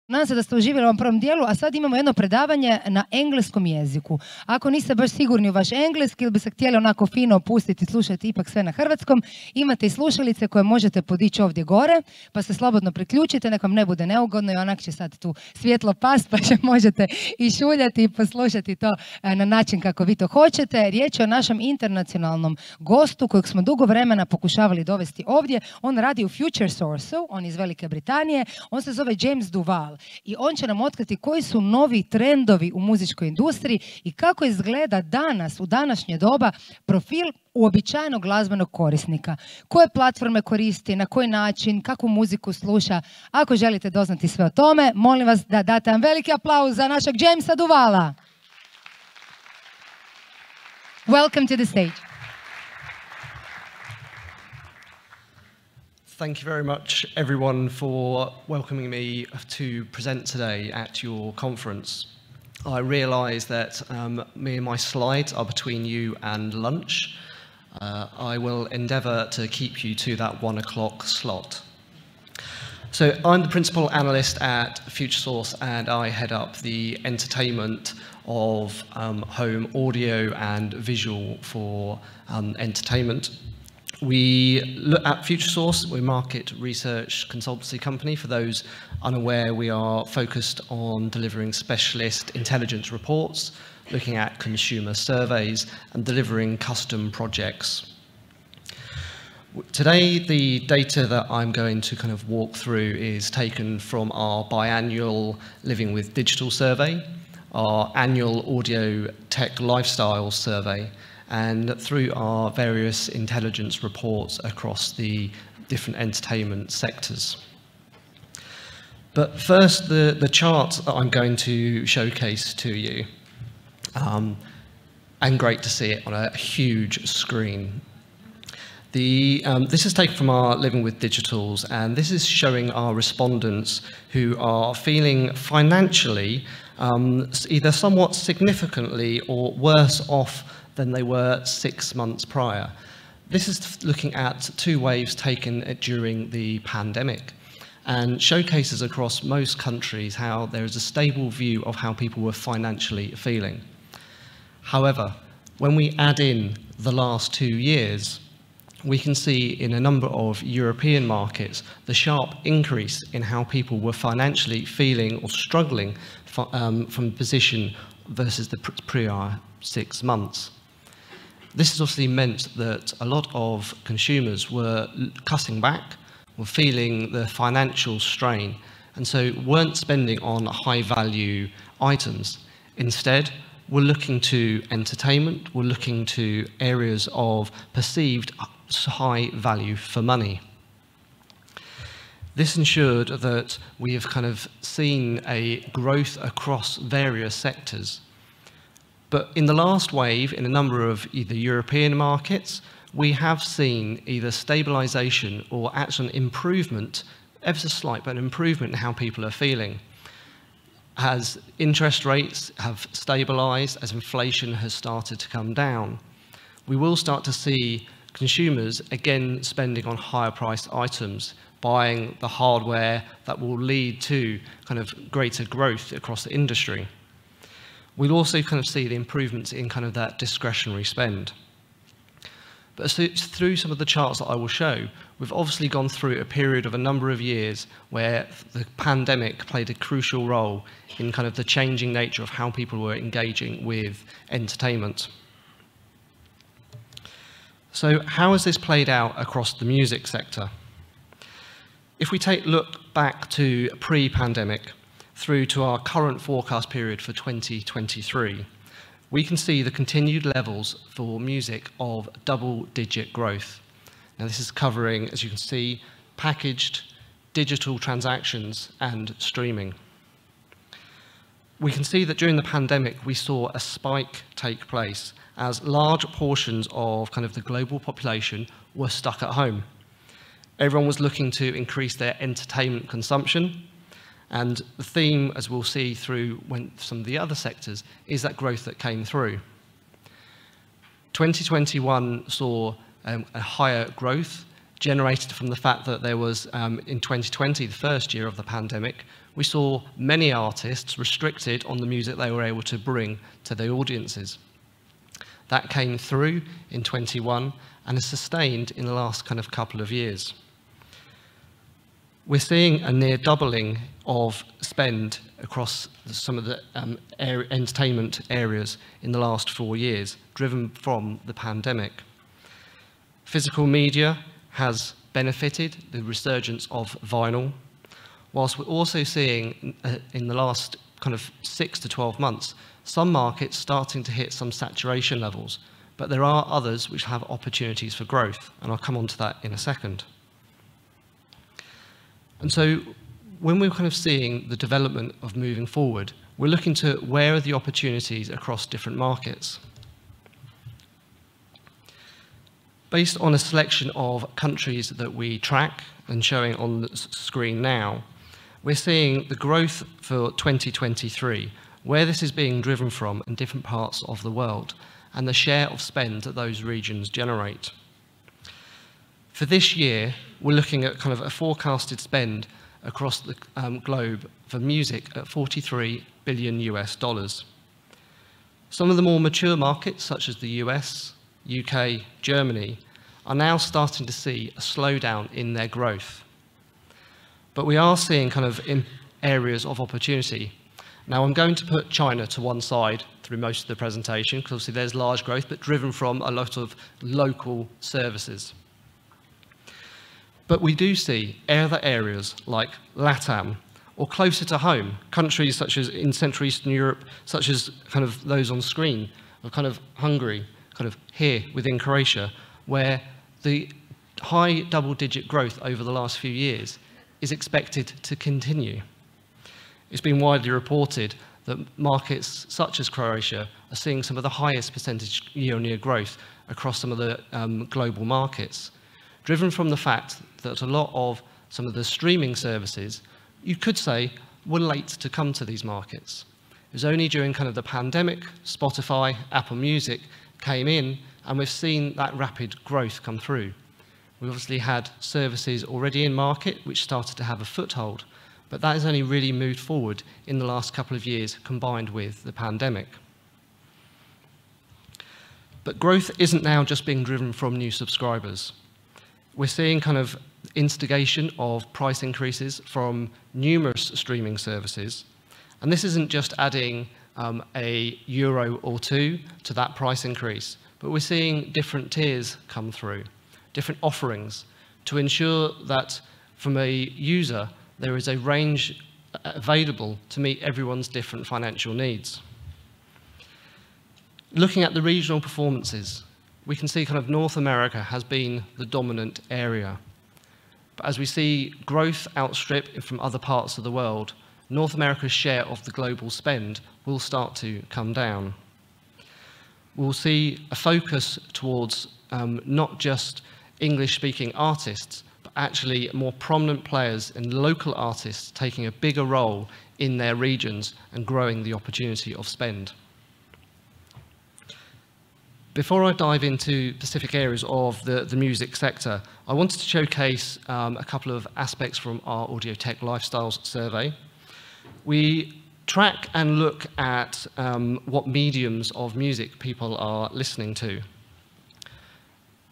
Nadam se da ste uživjeli u ovom prvom dijelu, a sad imamo jedno predavanje na engleskom jeziku. Ako niste baš sigurni u vaš engleski ili bi se htjeli onako fino opustiti i slušati ipak sve na hrvatskom, imate i slušalice koje možete podići ovdje gore, pa se slobodno priključite, nek vam ne bude neugodno i onak će sad tu svjetlo past, pa će možete i šuljati i poslušati to na način kako vi to hoćete. Riječ je o našem internacionalnom gostu kojeg smo dugo vremena pokušavali dovesti ovdje. On radi u Futuresource-u, on je iz Velike Britanije, on se zove Duvall. I on će nam otkriti koji su novi trendovi u muzičkoj industriji i kako izgleda danas, u današnje doba, profil uobičajenog glazbenog korisnika. Koje platforme koristi, na koji način, kakvu muziku sluša. Ako želite doznati sve o tome, molim vas da date vam veliki aplauz za našeg Jamesa Duvalla. Welcome to the stage. Thank you very much, everyone, for welcoming me to present today at your conference. I realise that me and my slides are between you and lunch. I will endeavour to keep you to that 1 o'clock slot. So I'm the principal analyst at Futuresource, and I head up the entertainment of home audio and visual for entertainment. We look at Futuresource. We're a market research consultancy company. For those unaware, we are focused on delivering specialist intelligence reports, looking at consumer surveys, and delivering custom projects. Today, the data that I'm going to kind of walk through is taken from our biannual Living with Digital survey, our annual Audio Tech Lifestyle survey, and through our various intelligence reports across the different entertainment sectors. But first, the chart that I'm going to showcase to you, and great to see it on a huge screen. This is taken from our Living with Digitals, and this is showing our respondents who are feeling financially either somewhat significantly or worse off than they were 6 months prior. This is looking at 2 waves taken during the pandemic and showcases across most countries how there is a stable view of how people were financially feeling. However, when we add in the last 2 years, we can see in a number of European markets the sharp increase in how people were financially feeling or struggling from position versus the prior 6 months. This has obviously meant that a lot of consumers were cutting back, were feeling the financial strain, and so weren't spending on high-value items. Instead, we're looking to entertainment, we're looking to areas of perceived high value for money. This ensured that we have kind of seen a growth across various sectors. But in the last wave, in a number of either European markets, we have seen either stabilization or actual improvement, ever so slight, but an improvement in how people are feeling. As interest rates have stabilized, as inflation has started to come down, we will start to see consumers again spending on higher priced items, buying the hardware that will lead to kind of greater growth across the industry. We'll also kind of see the improvements in kind of that discretionary spend. But through some of the charts that I will show, we've obviously gone through a period of a number of years where the pandemic played a crucial role in kind of the changing nature of how people were engaging with entertainment. So how has this played out across the music sector? If we look back to pre-pandemic, through to our current forecast period for 2023, we can see the continued levels for music of double-digit growth. Now this is covering, as you can see, packaged, digital transactions and streaming. We can see that during the pandemic we saw a spike take place as large portions of kind of the global population were stuck at home. Everyone was looking to increase their entertainment consumption. And the theme, as we'll see through some of the other sectors, is that growth that came through. 2021 saw a higher growth generated from the fact that there was, in 2020, the first year of the pandemic, we saw many artists restricted on the music they were able to bring to their audiences. That came through in 21 and is sustained in the last kind of couple of years. We're seeing a near doubling of spend across some of the entertainment areas in the last 4 years, driven from the pandemic. Physical media has benefited the resurgence of vinyl, whilst we're also seeing in the last kind of 6 to 12 months, some markets starting to hit some saturation levels, but there are others which have opportunities for growth, and I'll come on to that in a second. And so when we're kind of seeing the development of moving forward, we're looking to where are the opportunities across different markets. Based on a selection of countries that we track and showing on the screen now, we're seeing the growth for 2023, where this is being driven from in different parts of the world, and the share of spend that those regions generate. For this year, we're looking at kind of a forecasted spend across the globe for music at $43 billion US. Some of the more mature markets, such as the US, UK, Germany, are now starting to see a slowdown in their growth. But we are seeing kind of in areas of opportunity. Now, I'm going to put China to one side through most of the presentation, because obviously there's large growth, but driven from a lot of local services. But we do see other areas like LATAM, or closer to home, countries such as in Central Eastern Europe, such as kind of those on screen, or kind of Hungary, kind of here within Croatia, where the high double-digit growth over the last few years is expected to continue. It's been widely reported that markets such as Croatia are seeing some of the highest percentage year-on-year growth across some of the global markets, driven from the fact that a lot of some of the streaming services, you could say, were late to come to these markets. It was only during kind of the pandemic, Spotify, Apple Music came in, and we've seen that rapid growth come through. We obviously had services already in market which started to have a foothold, but that has only really moved forward in the last couple of years combined with the pandemic. But growth isn't now just being driven from new subscribers. We're seeing kind of instigation of price increases from numerous streaming services, and this isn't just adding a euro or two to that price increase, but we're seeing different tiers come through, different offerings, to ensure that from a user, there is a range available to meet everyone's different financial needs. Looking at the regional performances, we can see kind of North America has been the dominant area. But as we see growth outstrip from other parts of the world, North America's share of the global spend will start to come down. We'll see a focus towards not just English-speaking artists, but actually more prominent players and local artists taking a bigger role in their regions and growing the opportunity of spend. Before I dive into specific areas of the music sector, I wanted to showcase a couple of aspects from our Audio Tech Lifestyles survey. We track and look at what mediums of music people are listening to.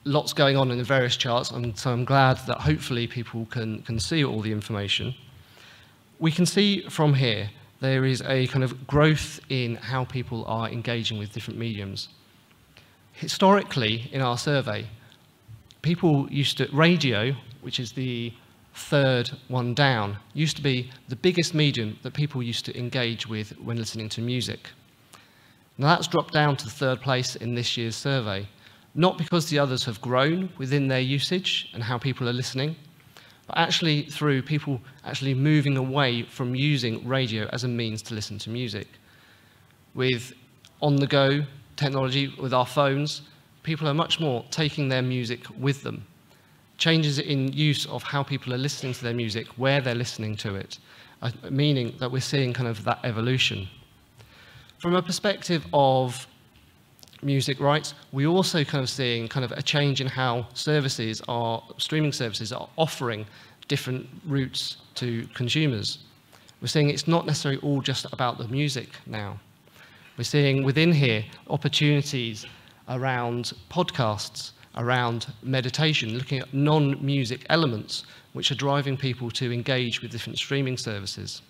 Lots going on in the various charts, so I'm glad that hopefully people can see all the information. We can see from here there is a kind of growth in how people are engaging with different mediums. Historically, in our survey, people used to, radio, which is the third one down, used to be the biggest medium that people used to engage with when listening to music. Now that's dropped down to the third place in this year's survey, not because the others have grown within their usage and how people are listening, but actually through people actually moving away from using radio as a means to listen to music. With on-the-go technology, with our phones, people are much more taking their music with them. Changes in use of how people are listening to their music, where they're listening to it, meaning that we're seeing kind of that evolution. From a perspective of music rights, we're also kind of seeing kind of a change in how streaming services are offering different routes to consumers. We're seeing it's not necessarily all just about the music now. We're seeing within here opportunities around podcasts, around meditation, looking at non-music elements which are driving people to engage with different streaming services.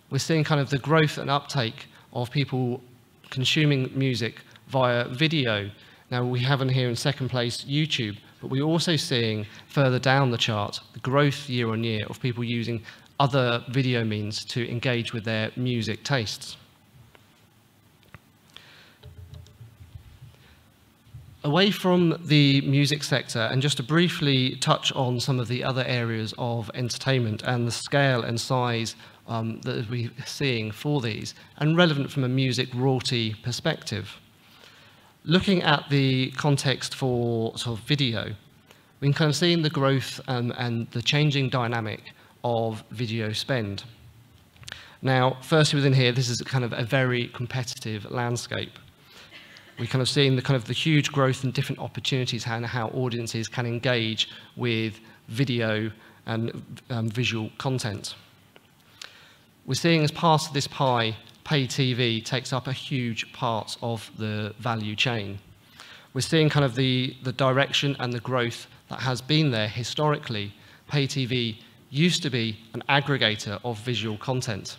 We're seeing kind of the growth and uptake of people consuming music via video. Now we have in here in second place YouTube, but we're also seeing further down the chart the growth year on year of people using other video means to engage with their music tastes. Away from the music sector, and just to briefly touch on some of the other areas of entertainment and the scale and size that we're seeing for these, and relevant from a music royalty perspective. Looking at the context for sort of video, we can kind of see the growth and the changing dynamic of video spend. Now, firstly within here, this is kind of a very competitive landscape. We're kind of seeing the huge growth and different opportunities and how audiences can engage with video and visual content. We're seeing as part of this pie, pay TV takes up a huge part of the value chain. We're seeing kind of the direction and the growth that has been there historically. Pay TV used to be an aggregator of visual content.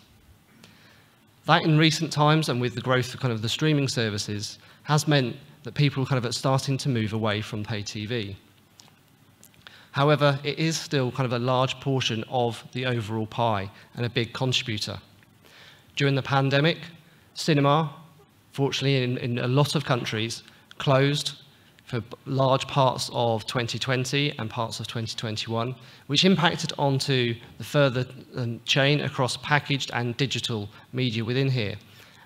That in recent times, and with the growth of kind of the streaming services, has meant that people kind of are starting to move away from pay TV. However, it is still kind of a large portion of the overall pie and a big contributor. During the pandemic, cinema, fortunately in a lot of countries, closed for large parts of 2020 and parts of 2021, which impacted onto the further chain across packaged and digital media within here.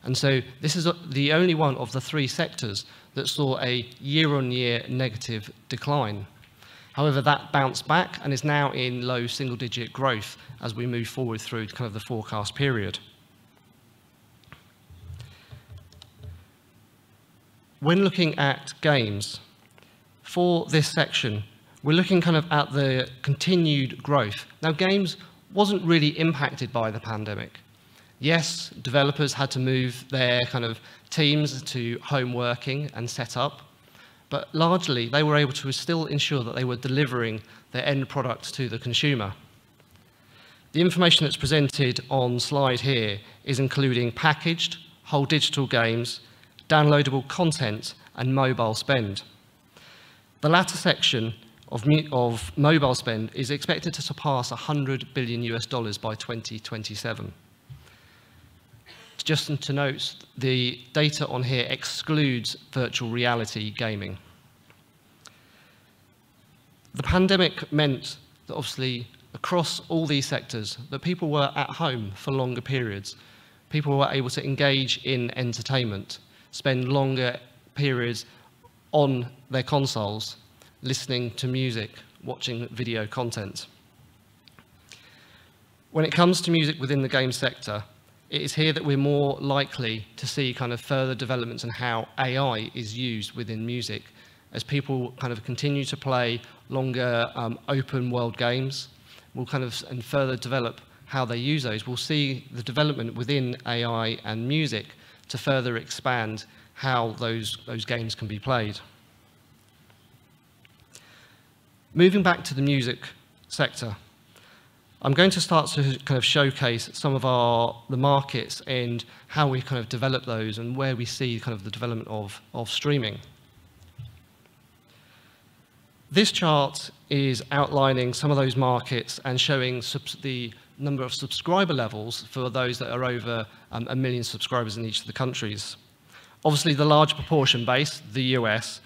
And so this is the only one of the three sectors that saw a year-on-year negative decline. However, that bounced back and is now in low single-digit growth as we move forward through kind of the forecast period. When looking at games, for this section, we're looking kind of at the continued growth. Now, games wasn't really impacted by the pandemic. Yes, developers had to move their kind of teams to home working and set up, but largely they were able to still ensure that they were delivering their end product to the consumer. The information that's presented on slide here is including packaged, whole digital games, downloadable content, and mobile spend. The latter section of mobile spend is expected to surpass $100 billion by 2027. Just to note, the data on here excludes virtual reality gaming. The pandemic meant that obviously across all these sectors that people were at home for longer periods. People were able to engage in entertainment, spend longer periods on their consoles, listening to music, watching video content. When it comes to music within the game sector, it is here that we're more likely to see kind of further developments in how AI is used within music as people kind of continue to play longer open world games. We'll kind of and further develop how they use those. We'll see the development within AI and music to further expand how those games can be played. Moving back to the music sector, I'm going to start to kind of showcase some of the markets and how we kind of develop those and where we see kind of the development of streaming. This chart is outlining some of those markets and showing the number of subscriber levels for those that are over 1 million subscribers in each of the countries. Obviously, the large proportion base, the US,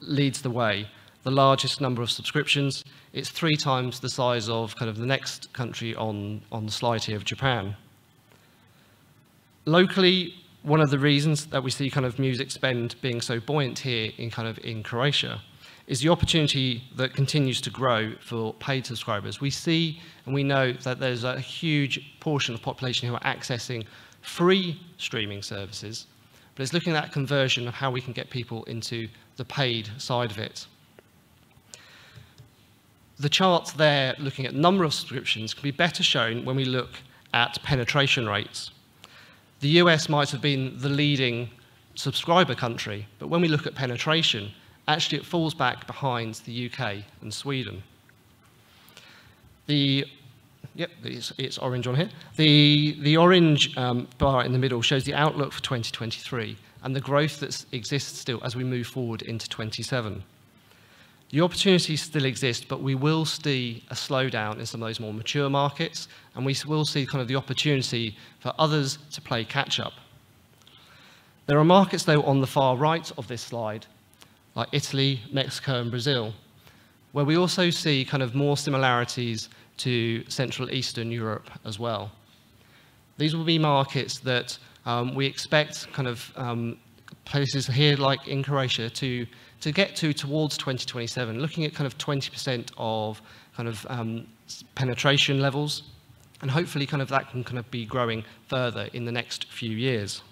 leads the way. The largest number of subscriptions, it's 3 times the size of kind of the next country on the slide here of Japan. Locally, one of the reasons that we see kind of music spend being so buoyant here in Croatia is the opportunity that continues to grow for paid subscribers. We see and we know that there's a huge portion of the population who are accessing free streaming services, but it's looking at that conversion of how we can get people into the paid side of it. The charts there looking at number of subscriptions can be better shown when we look at penetration rates. The US might have been the leading subscriber country, but when we look at penetration, actually it falls back behind the UK and Sweden. Yep, it's orange on here. The orange bar in the middle shows the outlook for 2023 and the growth that exists still as we move forward into 27. The opportunities still exist, but we will see a slowdown in some of those more mature markets, and we will see kind of the opportunity for others to play catch-up. There are markets, though, on the far right of this slide, like Italy, Mexico, and Brazil, where we also see kind of more similarities to Central Eastern Europe as well. These will be markets that we expect kind of places here, like in Croatia, to get towards 2027, looking at kind of 20% of kind of penetration levels, and hopefully kind of that can kind of be growing further in the next few years.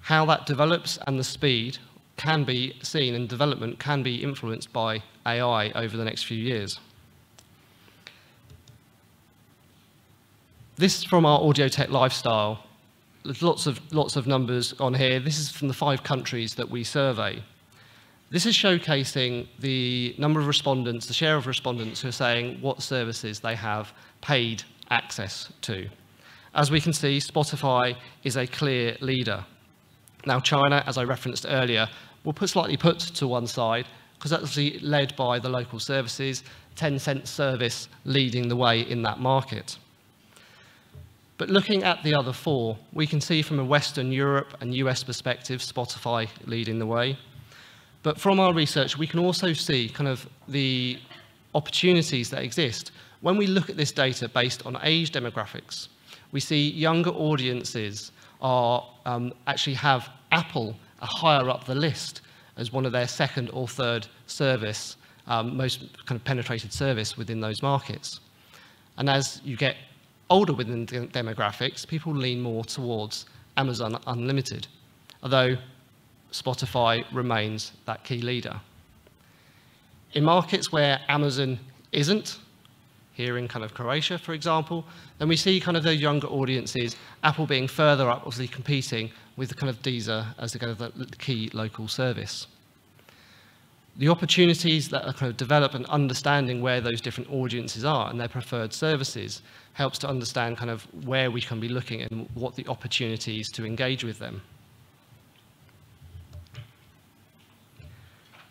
How that develops and the speed can be seen, and development can be influenced by AI over the next few years. This is from our Audio Tech Lifestyle. There's lots of numbers on here. This is from the 5 countries that we survey. This is showcasing the number of respondents, the share of respondents who are saying what services they have paid access to. As we can see, Spotify is a clear leader. Now, China, as I referenced earlier, will slightly put to one side, because that's actually led by the local services, Tencent service leading the way in that market. But looking at the other 4, we can see from a Western Europe and US perspective, Spotify leading the way. But from our research, we can also see kind of the opportunities that exist. When we look at this data based on age demographics, we see younger audiences are actually have Apple higher up the list as one of their second or third service, most kind of penetrated service within those markets. And as you get older within the demographics, people lean more towards Amazon Unlimited, although Spotify remains that key leader. In markets where Amazon isn't, here in kind of Croatia, for example, then we see kind of those younger audiences, Apple being further up, obviously competing with the kind of Deezer as the kind of the key local service. The opportunities that are kind of develop and understanding where those different audiences are and their preferred services helps to understand kind of where we can be looking and what the opportunities to engage with them.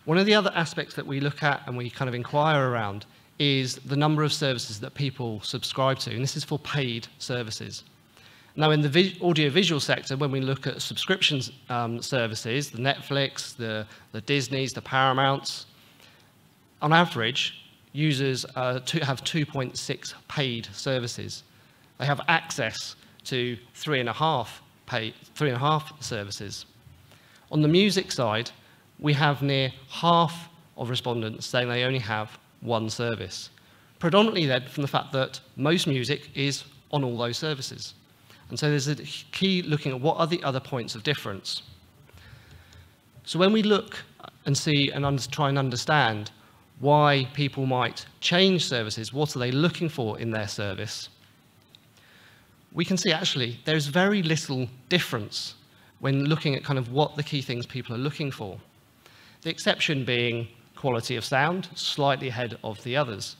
One of the other aspects that we look at and we kind of inquire around is the number of services that people subscribe to, and this is for paid services. Now, in the audiovisual sector, when we look at subscriptions services, the Netflix, the Disneys, the Paramounts, on average, users have 2.6 paid services. They have access to 3.5 services. On the music side, we have near half of respondents saying they only have one service, predominantly led from the fact that most music is on all those services. And so there's a key looking at what are the other points of difference. So when we look and see and try and understand why people might change services, what are they looking for in their service, we can see actually there's very little difference when looking at kind of what the key things people are looking for. The exception being quality of sound, slightly ahead of the others.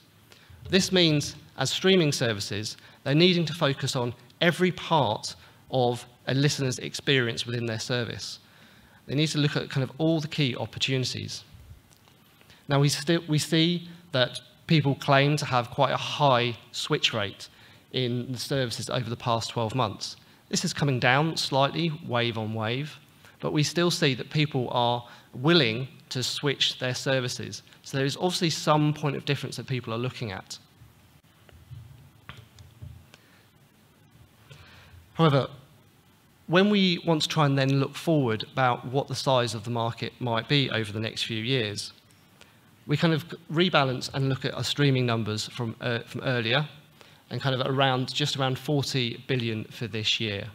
This means, as streaming services, they're needing to focus on every part of a listener's experience within their service. They need to look at kind of all the key opportunities. Now, we see that people claim to have quite a high switch rate in the services over the past 12 months. This is coming down slightly, wave on wave, but we still see that people are willing to switch their services. So there is obviously some point of difference that people are looking at. However, when we want to try and then look forward about what the size of the market might be over the next few years, we kind of rebalance and look at our streaming numbers from earlier and kind of just around 40 billion for this year.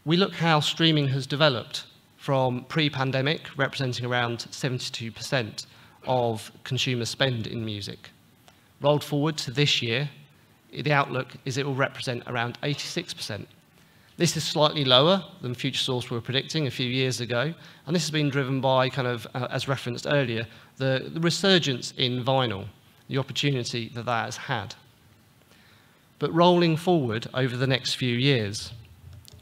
we look how streaming has developed from pre-pandemic, representing around 72% of consumer spend in music. Rolled forward to this year, the outlook is it will represent around 86%. This is slightly lower than Futuresource were predicting a few years ago, and this has been driven by, kind of, as referenced earlier, the resurgence in vinyl, the opportunity that that has had. But rolling forward over the next few years,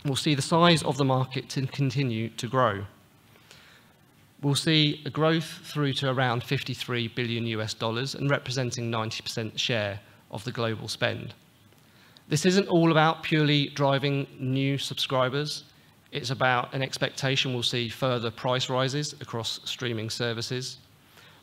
we'll see the size of the market to continue to grow. We'll see a growth through to around 53 billion US dollars and representing 90% share of the global spend. This isn't all about purely driving new subscribers. It's about an expectation we'll see further price rises across streaming services.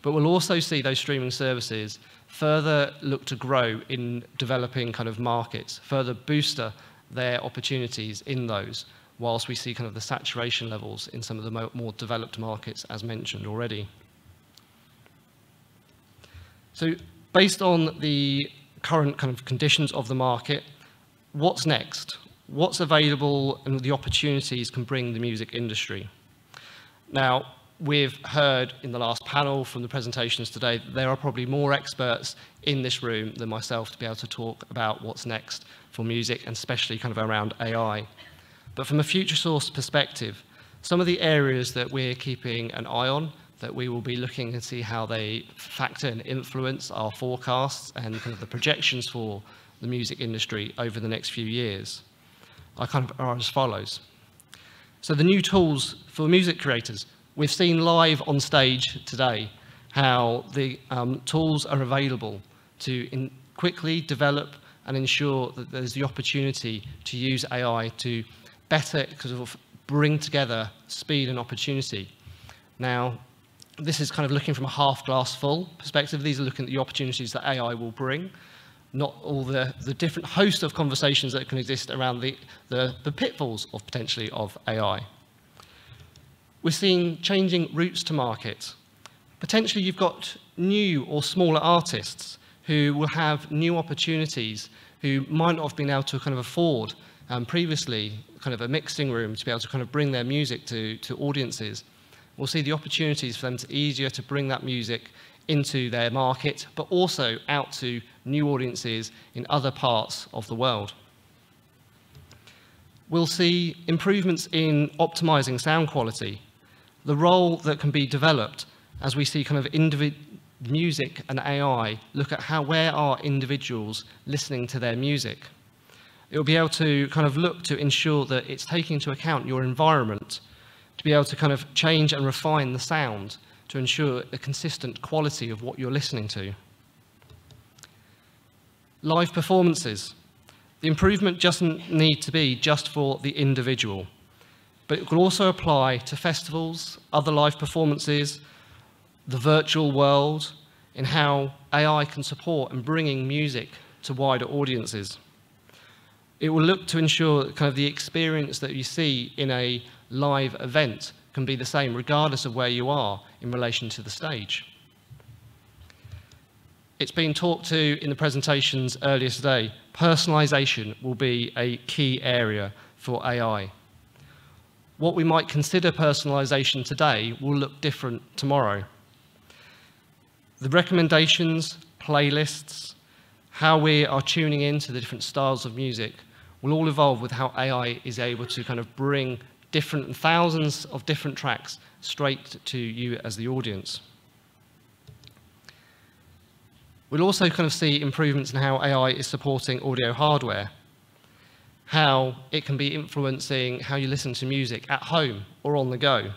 But we'll also see those streaming services further look to grow in developing kind of markets, further booster their opportunities in those, whilst we see kind of the saturation levels in some of the more developed markets, as mentioned already. So based on the current kind of conditions of the market, what's next? What's available and the opportunities can bring the music industry? Now, we've heard in the last panel from the presentations today that there are probably more experts in this room than myself to be able to talk about what's next for music, and especially kind of around AI. But from a Futuresource perspective, some of the areas that we're keeping an eye on, that we will be looking to see how they factor and influence our forecasts and kind of the projections for the music industry over the next few years, are as follows. So the new tools for music creators. We've seen live on stage today how the tools are available to quickly develop and ensure that there's the opportunity to use AI to better sort of bring together speed and opportunity. Now, this is kind of looking from a half glass full perspective. These are looking at the opportunities that AI will bring, not all the different host of conversations that can exist around the pitfalls of potentially of AI. We're seeing changing routes to market. Potentially you've got new or smaller artists who will have new opportunities, who might not have been able to kind of afford previously kind of a mixing room to be able to kind of bring their music to audiences. We'll see the opportunities for them to easier to bring that music into their market, but also out to new audiences in other parts of the world. We'll see improvements in optimizing sound quality, the role that can be developed as we see kind of music and AI look at where are individuals listening to their music. It'll be able to kind of look to ensure that it's taking into account your environment, to be able to kind of change and refine the sound to ensure a consistent quality of what you're listening to. Live performances. The improvement doesn't need to be just for the individual, but it will also apply to festivals, other live performances, the virtual world, in how AI can support and bringing music to wider audiences. It will look to ensure that kind of the experience that you see in a live event can be the same regardless of where you are in relation to the stage. It's been talked to in the presentations earlier today. Personalization will be a key area for AI. What we might consider personalization today will look different tomorrow. The recommendations, playlists, how we are tuning into the different styles of music will all evolve with how AI is able to kind of bring different thousands of different tracks straight to you as the audience. We'll also kind of see improvements in how AI is supporting audio hardware, how it can be influencing how you listen to music at home or on the go.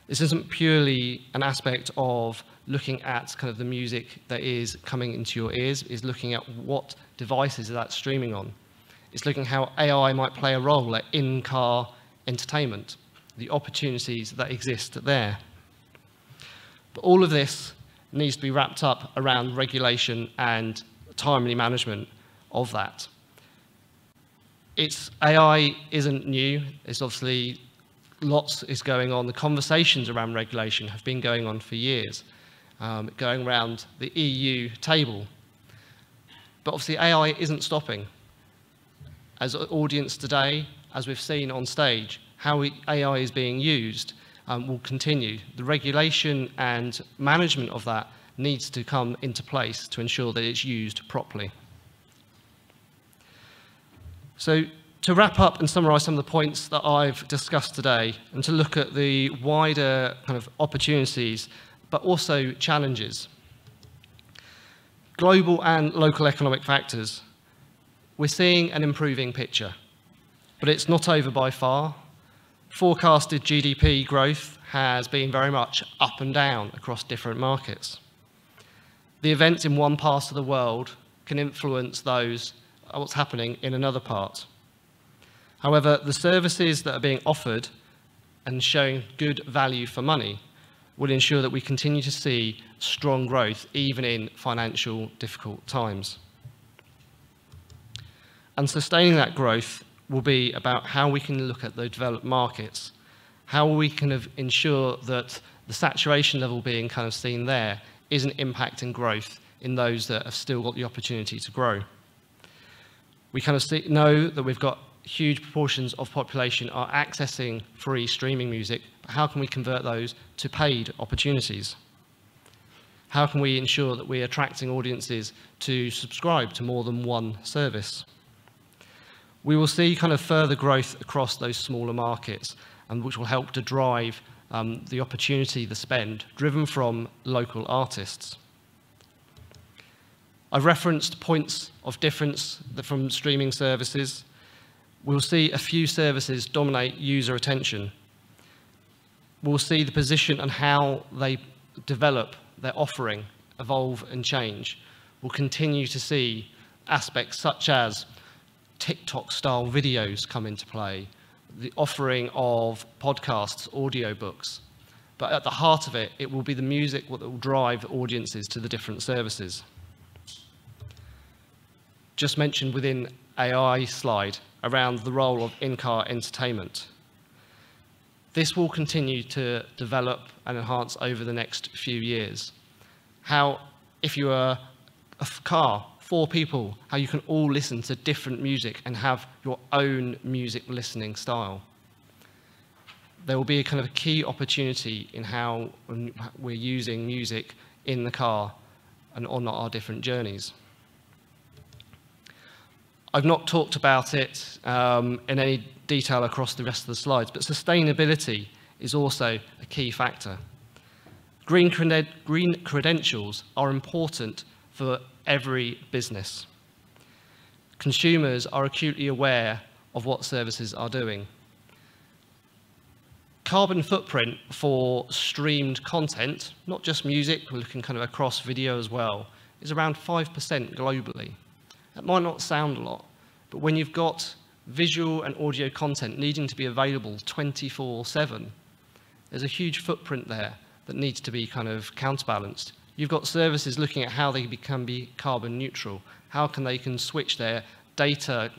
This isn't purely an aspect of looking at kind of the music that is coming into your ears, is looking at what devices that's streaming on. It's looking how AI might play a role at in-car entertainment, the opportunities that exist there. But all of this needs to be wrapped up around regulation and timely management of that. AI isn't new. It's obviously lots is going on. The conversations around regulation have been going on for years, going around the EU table. But obviously AI isn't stopping. As an audience today, as we've seen on stage, how AI is being used will continue. The regulation and management of that needs to come into place to ensure that it's used properly. So to wrap up and summarize some of the points that I've discussed today, and to look at the wider kind of opportunities, but also challenges. Global and local economic factors. We're seeing an improving picture, but it's not over by far. Forecasted GDP growth has been very much up and down across different markets. The events in one part of the world can influence what's happening in another part. However, the services that are being offered and showing good value for money will ensure that we continue to see strong growth even in financial difficult times. And sustaining that growth will be about how we can look at the developed markets, how we can ensure that the saturation level being kind of seen there isn't impacting growth in those that have still got the opportunity to grow. We kind of know that we've got huge proportions of population are accessing free streaming music, but how can we convert those to paid opportunities? How can we ensure that we're attracting audiences to subscribe to more than one service? We will see kind of further growth across those smaller markets, and which will help to drive the opportunity, the spend, driven from local artists. I've referenced points of difference from streaming services. We'll see a few services dominate user attention. We'll see the position and how they develop their offering, evolve and change. We'll continue to see aspects such as TikTok-style videos come into play, the offering of podcasts, audiobooks. But at the heart of it, it will be the music that will drive audiences to the different services. Just mentioned within AI slide around the role of in-car entertainment. This will continue to develop and enhance over the next few years. How, if you are a car, 4 people, how you can all listen to different music and have your own music listening style. There will be a kind of a key opportunity in how we're using music in the car and on our different journeys. I've not talked about it in any detail across the rest of the slides, but sustainability is also a key factor. Green credentials are important for every business. Consumers are acutely aware of what services are doing. Carbon footprint for streamed content, not just music, we're looking kind of across video as well, is around 5% globally. That might not sound a lot, but when you've got visual and audio content needing to be available 24/7, there's a huge footprint there that needs to be kind of counterbalanced. You've got services looking at how they can be carbon neutral, how they can switch their data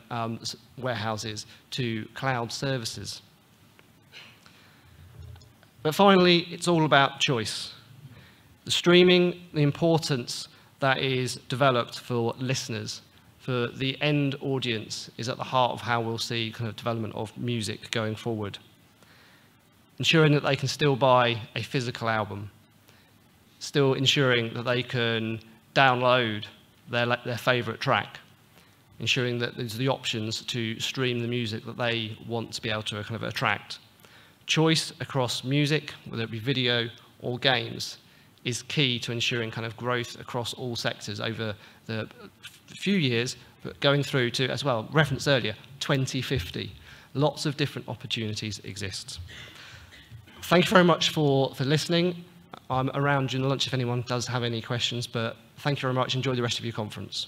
warehouses to cloud services. But finally, it's all about choice. The streaming, the importance that is developed for listeners, for the end audience, is at the heart of how we'll see kind of development of music going forward. Ensuring that they can still buy a physical album, still ensuring that they can download their favorite track, ensuring that there's the options to stream the music that they want to be able to kind of attract. Choice across music, whether it be video or games, is key to ensuring kind of growth across all sectors over the few years, but going through to, as well, referenced earlier, 2050. Lots of different opportunities exist. Thank you very much for listening. I'm around during the lunch if anyone does have any questions, but thank you very much. Enjoy the rest of your conference.